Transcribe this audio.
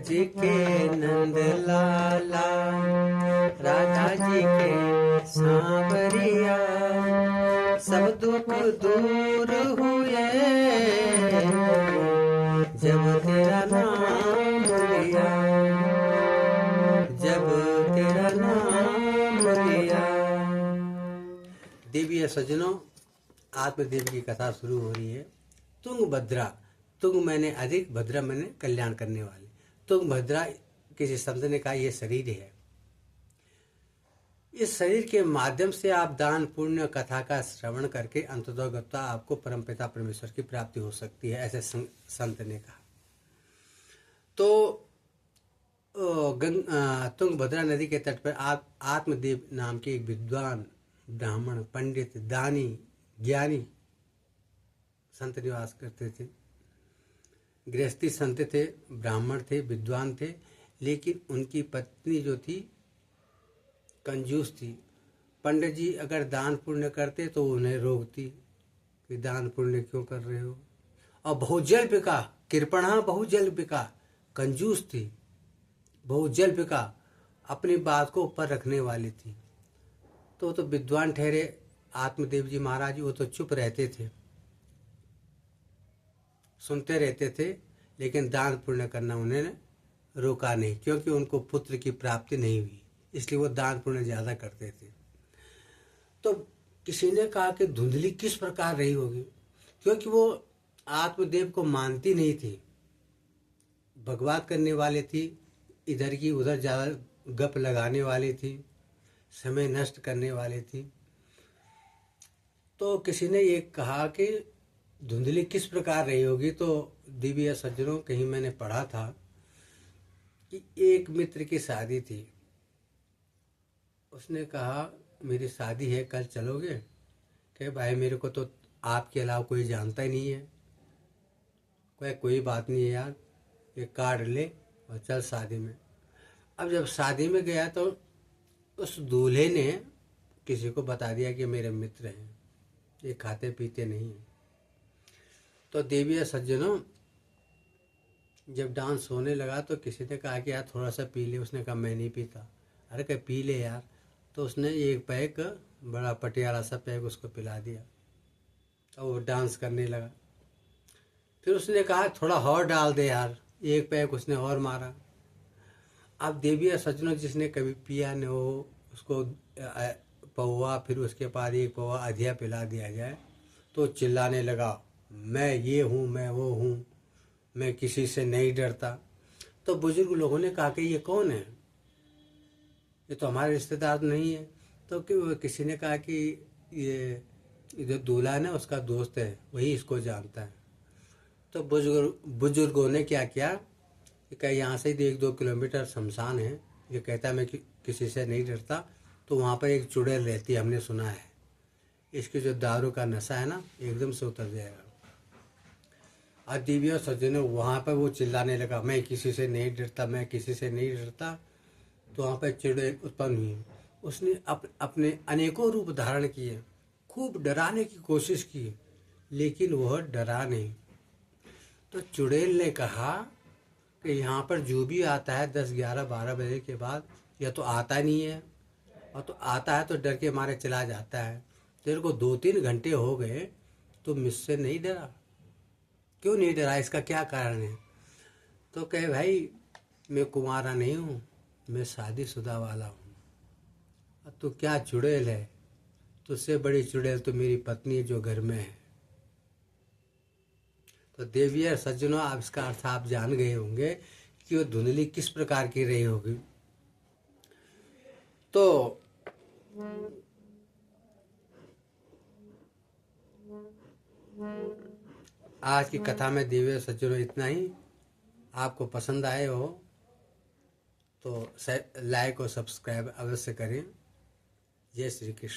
ब्रज के नंद लाला, राधा जी के सांवरिया, सब दुख दूर हुए जब तेरा नाम लिया, जब तेरा नाम लिया। देवी सज्जनों, आत्मदेव की कथा शुरू हो रही है। तुंगभद्रा, तुंग मैंने अधिक, भद्रा मैंने कल्याण करने वाले। तुंगभद्रा किसी संत ने कहा यह शरीर है, इस शरीर के माध्यम से आप दान पुण्य कथा का श्रवण करके अंततोगत्वा आपको परमपिता परमेश्वर की प्राप्ति हो सकती है, ऐसे संत ने कहा। तो तुंगभद्रा नदी के तट पर आत्मदेव नाम के एक विद्वान ब्राह्मण पंडित दानी ज्ञानी संत निवास करते थे। गृहस्थी संत थे, ब्राह्मण थे, विद्वान थे, लेकिन उनकी पत्नी जो थी कंजूस थी। पंडित जी अगर दान पुण्य करते तो उन्हें रोकती कि दान पुण्य क्यों कर रहे हो। और बहुजल्पिका, कृपणा बहुजल्पिका, कंजूस थी, बहुजल्पिका, अपनी बात को ऊपर रखने वाली थी। तो विद्वान ठहरे आत्मदेव जी महाराज, वो तो चुप रहते थे, सुनते रहते थे, लेकिन दान पुण्य करना उन्होंने रोका नहीं, क्योंकि उनको पुत्र की प्राप्ति नहीं हुई, इसलिए वो दान पुण्य ज्यादा करते थे। तो किसी ने कहा कि धुंधली किस प्रकार रही होगी, क्योंकि वो आत्मदेव को मानती नहीं थी, बकवाद करने वाले थी, इधर की उधर ज्यादा गप लगाने वाली थी, समय नष्ट करने वाली थी। तो किसी ने ये कहा कि धुंधली किस प्रकार रही होगी। तो दिव्य सज्जनों, कहीं मैंने पढ़ा था कि एक मित्र की शादी थी, उसने कहा मेरी शादी है, कल चलोगे? कहे भाई मेरे को तो आपके अलावा कोई जानता ही नहीं है। कोई बात नहीं है यार, ये कार्ड ले और चल शादी में। अब जब शादी में गया तो उस दूल्हे ने किसी को बता दिया कि मेरे मित्र हैं, ये खाते पीते नहीं हैं। तो देवी सज्जनों, जब डांस होने लगा तो किसी ने कहा कि यार थोड़ा सा पी ले। उसने कहा मैं नहीं पीता। अरे कह पी ले यार। तो उसने एक पैक, बड़ा पटियाला सा पैक उसको पिला दिया और वो डांस करने लगा। फिर उसने कहा थोड़ा और डाल दे यार, एक पैक उसने और मारा। अब देवी सज्जनों, जिसने कभी पिया न हो, उसको पौवा, फिर उसके बाद एक पौवा अधिया पिला दिया जाए तो चिल्लाने लगा, मैं ये हूँ, मैं वो हूँ, मैं किसी से नहीं डरता। तो बुजुर्ग लोगों ने कहा कि ये कौन है, ये तो हमारे रिश्तेदार नहीं है। तो किसी ने कहा कि ये जो दूल्हा है ना, उसका दोस्त है, वही इसको जानता है। तो बुजुर्गों ने क्या किया कि यहाँ से 1-2 किलोमीटर शमशान है, ये कहता है मैं किसी से नहीं डरता। तो वहाँ पर एक चुड़ैल रहती है, हमने सुना है, इसकी जो दारू का नशा है ना, एकदम से उतर जाएगा। और दिव्य सज्जनों, वहाँ पर वो चिल्लाने लगा, मैं किसी से नहीं डरता, मैं किसी से नहीं डरता। तो वहाँ पर चुड़ैल उत्पन्न हुई। उसने अपने अनेकों रूप धारण किए, खूब डराने की कोशिश की, लेकिन वह डरा नहीं। तो चुड़ैल ने कहा कि यहाँ पर जो भी आता है 10, 11, 12 बजे के बाद, या तो आता नहीं है, और तो आता है तो डर के मारे चला जाता है। तेरे को 2-3 घंटे हो गए, तो मुझसे नहीं डरा? क्यों नहीं डरा, इसका क्या कारण है? तो कहे भाई मैं कुंवारा नहीं हूँ, मैं शादीशुदा वाला हूँ। तो क्या चुड़ैल है, तुझसे बड़ी चुड़ैल तो मेरी पत्नी है जो घर में है। तो देविया सज्जनों, आप इसका अर्थ आप जान गए होंगे कि वो धुंधली किस प्रकार की रही होगी। तो आज की कथा में देविया सज्जनों इतना ही। आपको पसंद आए हो तो लाइक और सब्सक्राइब अवश्य करें। जय श्री कृष्ण।